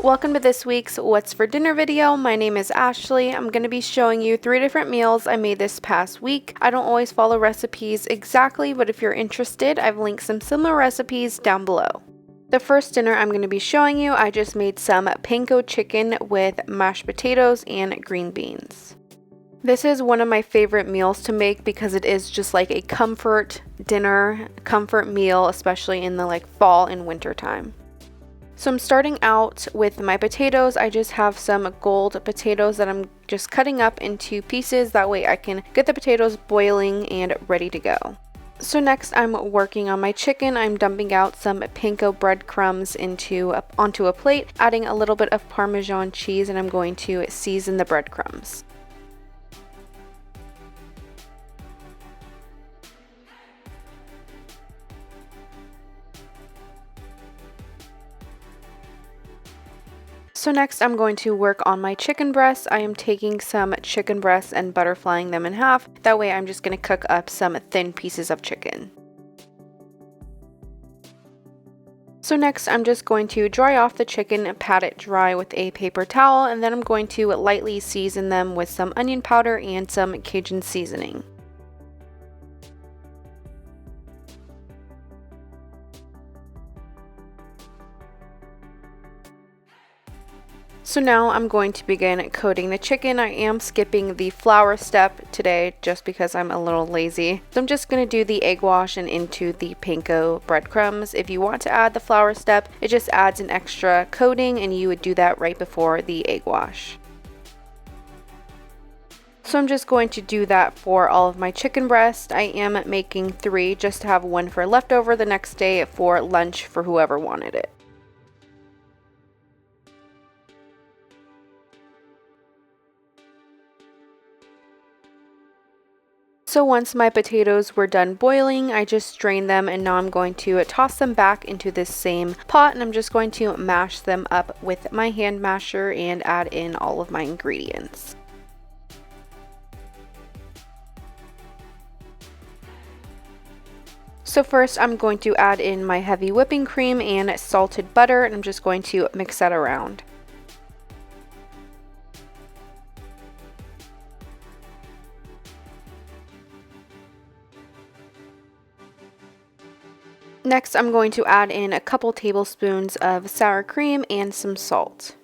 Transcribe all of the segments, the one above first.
Welcome to this week's What's for Dinner video. My name is Ashley. I'm going to be showing you 3 different meals I made this past week. I don't always follow recipes exactly, but if you're interested, I've linked some similar recipes down below. The first dinner I'm going to be showing you, I just made some Panko chicken with mashed potatoes and green beans. This is one of my favorite meals to make because it is just like a comfort dinner, comfort meal, especially in the fall and winter time. So I'm starting out with my potatoes. I just have some gold potatoes that I'm just cutting up into pieces. That way I can get the potatoes boiling and ready to go. So next I'm working on my chicken. I'm dumping out some panko breadcrumbs onto a plate, adding a little bit of Parmesan cheese, and I'm going to season the breadcrumbs. So next I'm going to work on my chicken breasts. I am taking some chicken breasts and butterflying them in half. That way I'm just going to cook up some thin pieces of chicken. So next I'm just going to dry off the chicken, pat it dry with a paper towel, and then I'm going to lightly season them with some onion powder and some Cajun seasoning. So now I'm going to begin coating the chicken. I am skipping the flour step today just because I'm a little lazy. So I'm just going to do the egg wash and into the panko breadcrumbs. If you want to add the flour step, it just adds an extra coating and you would do that right before the egg wash. So I'm just going to do that for all of my chicken breast. I am making 3 just to have one for leftover the next day for lunch for whoever wanted it. So once my potatoes were done boiling, I just drained them, and now I'm going to toss them back into this same pot, and I'm just going to mash them up with my hand masher and add in all of my ingredients. So first I'm going to add in my heavy whipping cream and salted butter, and I'm just going to mix that around. Next, I'm going to add in a couple tablespoons of sour cream and some salt.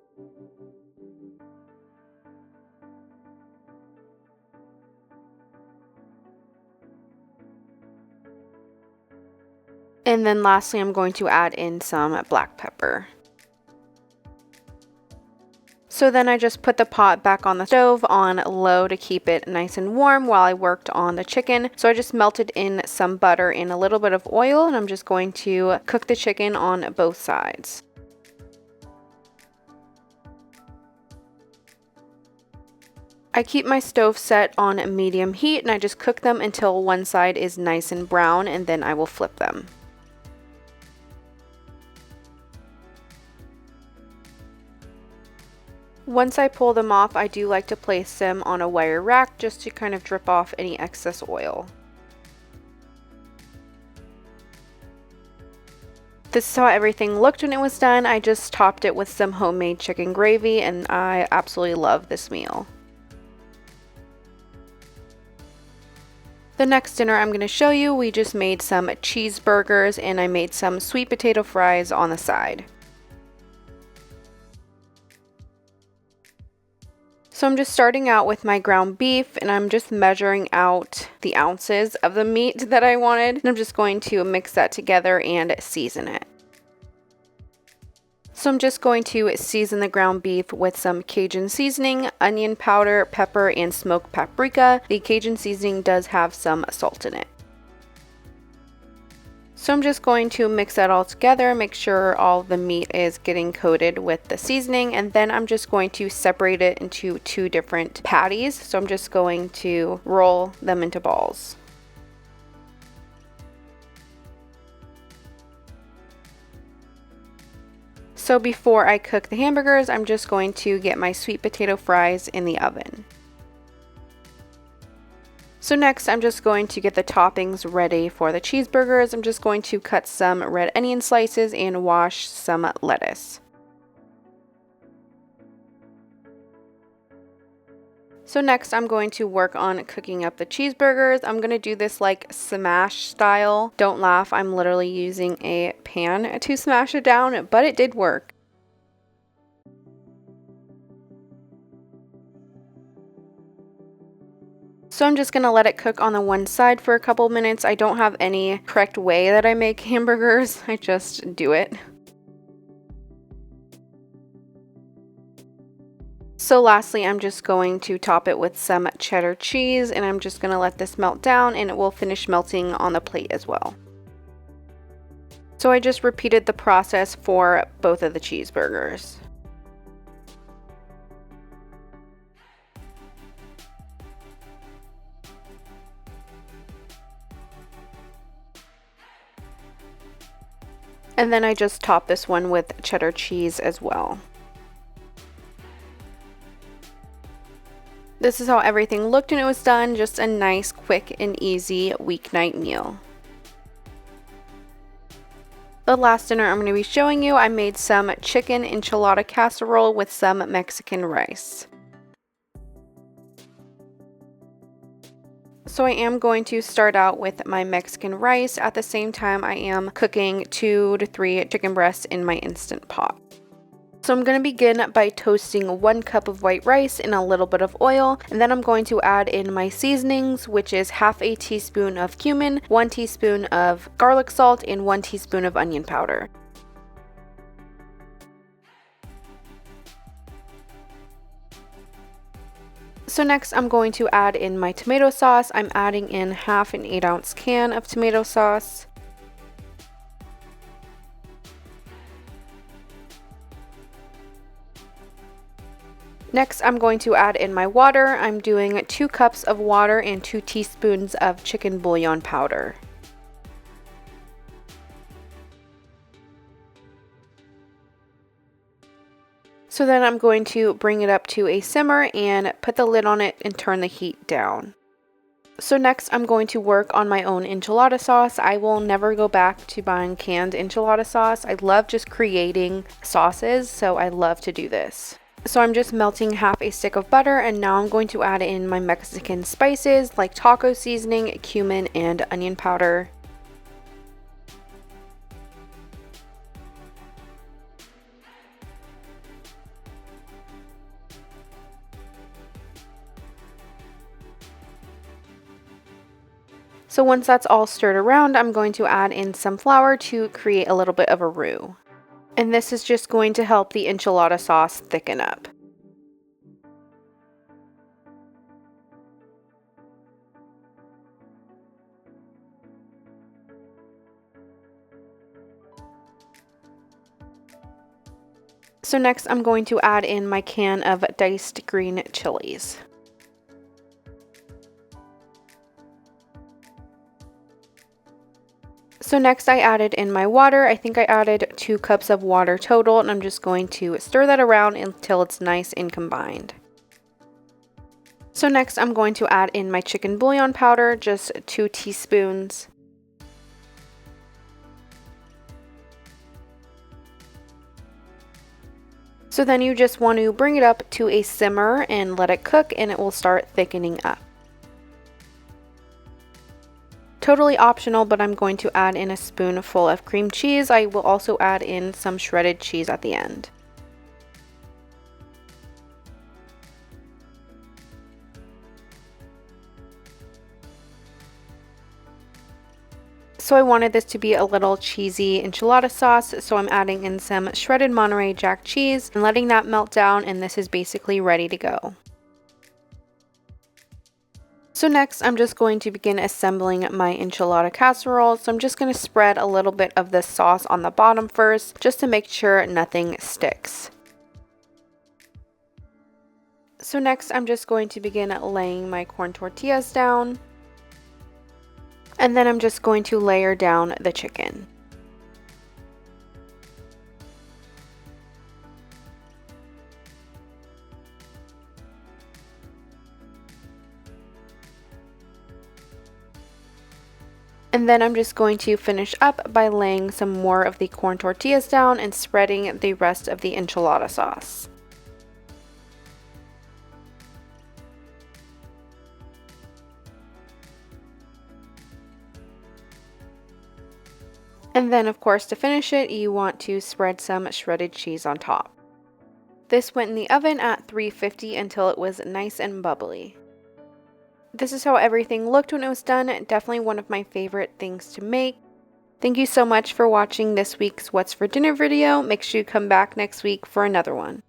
And then lastly, I'm going to add in some black pepper. So then I just put the pot back on the stove on low to keep it nice and warm while I worked on the chicken. So I just melted in some butter and a little bit of oil, and I'm just going to cook the chicken on both sides. I keep my stove set on medium heat, and I just cook them until one side is nice and brown, and then I will flip them. Once I pull them off, I do like to place them on a wire rack just to kind of drip off any excess oil. This is how everything looked when it was done. I just topped it with some homemade chicken gravy, and I absolutely love this meal. The next dinner I'm going to show you, we just made some cheeseburgers, and I made some sweet potato fries on the side. So I'm just starting out with my ground beef, and I'm just measuring out the ounces of the meat that I wanted. And I'm just going to mix that together and season it. So I'm just going to season the ground beef with some Cajun seasoning, onion powder, pepper, and smoked paprika. The Cajun seasoning does have some salt in it. So I'm just going to mix that all together, make sure all the meat is getting coated with the seasoning, and then I'm just going to separate it into 2 different patties. So I'm just going to roll them into balls. So before I cook the hamburgers, I'm just going to get my sweet potato fries in the oven. So next I'm just going to get the toppings ready for the cheeseburgers. I'm just going to cut some red onion slices and wash some lettuce. So next I'm going to work on cooking up the cheeseburgers. I'm going to do this like smash style. Don't laugh, I'm literally using a pan to smash it down, but it did work. So I'm just going to let it cook on the one side for a couple minutes. I don't have any correct way that I make hamburgers. I just do it. So lastly, I'm just going to top it with some cheddar cheese, and I'm just going to let this melt down, and it will finish melting on the plate as well. So I just repeated the process for both of the cheeseburgers. And then I just top this one with cheddar cheese as well. This is how everything looked when it was done, just a nice, quick, and easy weeknight meal. The last dinner I'm going to be showing you, I made some chicken enchilada casserole with some Mexican rice. So I am going to start out with my Mexican rice. At the same time, I am cooking 2 to 3 chicken breasts in my Instant Pot. So I'm going to begin by toasting 1 cup of white rice in a little bit of oil, and then I'm going to add in my seasonings, which is half a teaspoon of cumin, 1 teaspoon of garlic salt, and 1 teaspoon of onion powder. So next I'm going to add in my tomato sauce. I'm adding in half an 8-ounce can of tomato sauce. Next, I'm going to add in my water. I'm doing 2 cups of water and 2 teaspoons of chicken bouillon powder. So then I'm going to bring it up to a simmer and put the lid on it and turn the heat down. So next I'm going to work on my own enchilada sauce. I will never go back to buying canned enchilada sauce. I love just creating sauces, so I love to do this. So I'm just melting half a stick of butter, and now I'm going to add in my Mexican spices like taco seasoning, cumin, and onion powder. So once that's all stirred around, I'm going to add in some flour to create a little bit of a roux. And this is just going to help the enchilada sauce thicken up. So next I'm going to add in my can of diced green chilies. So next I added in my water. I think I added 2 cups of water total, and I'm just going to stir that around until it's nice and combined. So next I'm going to add in my chicken bouillon powder, just 2 teaspoons. So then you just want to bring it up to a simmer and let it cook, and it will start thickening up. Totally optional, but I'm going to add in a spoonful of cream cheese. I will also add in some shredded cheese at the end. So I wanted this to be a little cheesy enchilada sauce, so I'm adding in some shredded Monterey Jack cheese and letting that melt down, and this is basically ready to go. So next I'm just going to begin assembling my enchilada casserole. So I'm just going to spread a little bit of the sauce on the bottom first, just to make sure nothing sticks. So next I'm just going to begin laying my corn tortillas down. And then I'm just going to layer down the chicken. And then I'm just going to finish up by laying some more of the corn tortillas down and spreading the rest of the enchilada sauce. And then of course to finish it, you want to spread some shredded cheese on top. This went in the oven at 350 until it was nice and bubbly. This is how everything looked when it was done. Definitely one of my favorite things to make. Thank you so much for watching this week's What's for Dinner video. Make sure you come back next week for another one.